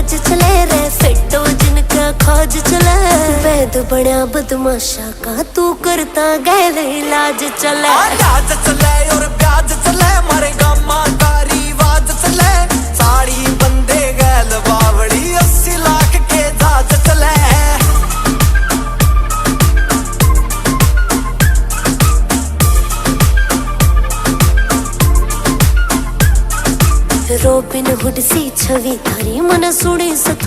राज चले रे फेटो जिनका खोज चले वैद बड़ा बदमाशा का तू करता गैर इलाज चले राज चले और प्याज चले मारे गामा का रिवाज चले साड़ी बंदे गैल बावड़ी 80 लाख के जाज चले रोबिन हुड सी छवि थारी मन सुने सत